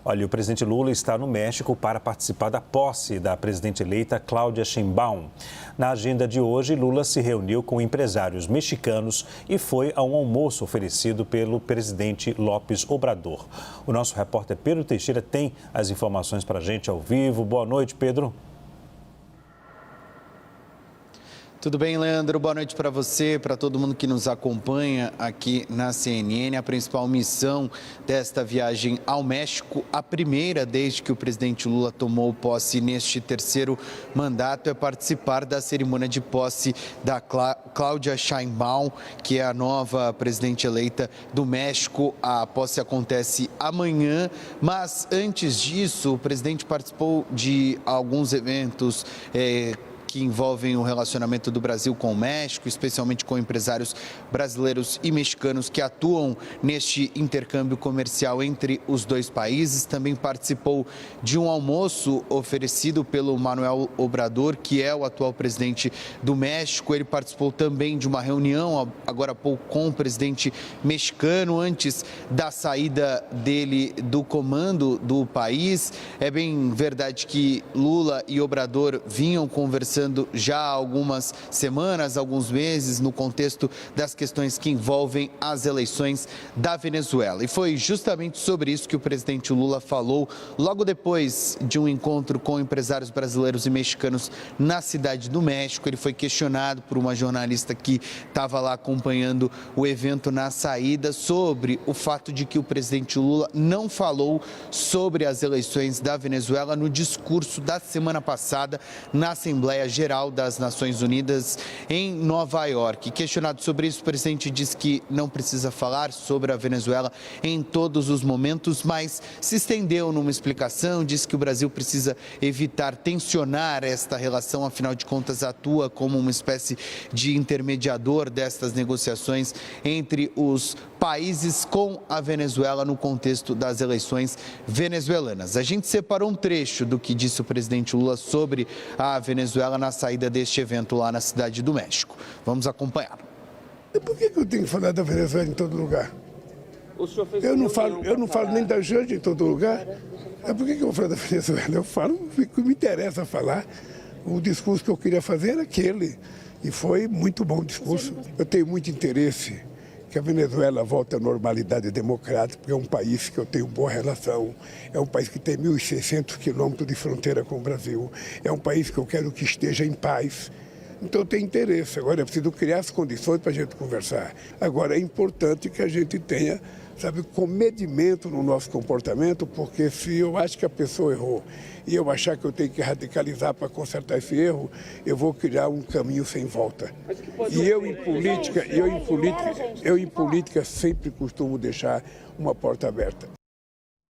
Olha, o presidente Lula está no México para participar da posse da presidente eleita Cláudia Sheinbaum. Na agenda de hoje, Lula se reuniu com empresários mexicanos e foi a um almoço oferecido pelo presidente López Obrador. O nosso repórter Pedro Teixeira tem as informações para a gente ao vivo. Boa noite, Pedro. Tudo bem, Leandro? Boa noite para você, para todo mundo que nos acompanha aqui na CNN. A principal missão desta viagem ao México, a primeira desde que o presidente Lula tomou posse neste terceiro mandato, é participar da cerimônia de posse da Cláudia Sheinbaum, que é a nova presidente eleita do México. A posse acontece amanhã, mas antes disso, o presidente participou de alguns eventos que envolvem o relacionamento do Brasil com o México, especialmente com empresários brasileiros e mexicanos que atuam neste intercâmbio comercial entre os dois países. Também participou de um almoço oferecido pelo Manuel Obrador, que é o atual presidente do México. Ele participou também de uma reunião, agora há pouco, com o presidente mexicano, antes da saída dele do comando do país. É bem verdade que Lula e Obrador vinham conversando já há algumas semanas, alguns meses, no contexto das questões que envolvem as eleições da Venezuela. E foi justamente sobre isso que o presidente Lula falou logo depois de um encontro com empresários brasileiros e mexicanos na cidade do México. Ele foi questionado por uma jornalista que estava lá acompanhando o evento na saída sobre o fato de que o presidente Lula não falou sobre as eleições da Venezuela no discurso da semana passada na Assembleia Geral das Nações Unidas em Nova York. Questionado sobre isso, o presidente disse que não precisa falar sobre a Venezuela em todos os momentos, mas se estendeu numa explicação, disse que o Brasil precisa evitar tensionar esta relação, afinal de contas atua como uma espécie de intermediador destas negociações entre os países com a Venezuela no contexto das eleições venezuelanas. A gente separou um trecho do que disse o presidente Lula sobre a Venezuela na saída deste evento lá na cidade do México. Vamos acompanhar. Por que eu tenho que falar da Venezuela em todo lugar? Eu não falo nem da Janja em todo lugar. Por que eu vou falar da Venezuela? Eu falo o que me interessa falar. O discurso que eu queria fazer era aquele. E foi muito bom o discurso. Eu tenho muito interesse que a Venezuela volte à normalidade democrática, porque é um país que eu tenho boa relação, é um país que tem 1.600 quilômetros de fronteira com o Brasil, é um país que eu quero que esteja em paz. Então eu tenho interesse. Agora é preciso criar as condições para a gente conversar. Agora é importante que a gente tenha, comedimento no nosso comportamento, porque se eu acho que a pessoa errou e eu achar que eu tenho que radicalizar para consertar esse erro, eu vou criar um caminho sem volta. E eu em política sempre costumo deixar uma porta aberta.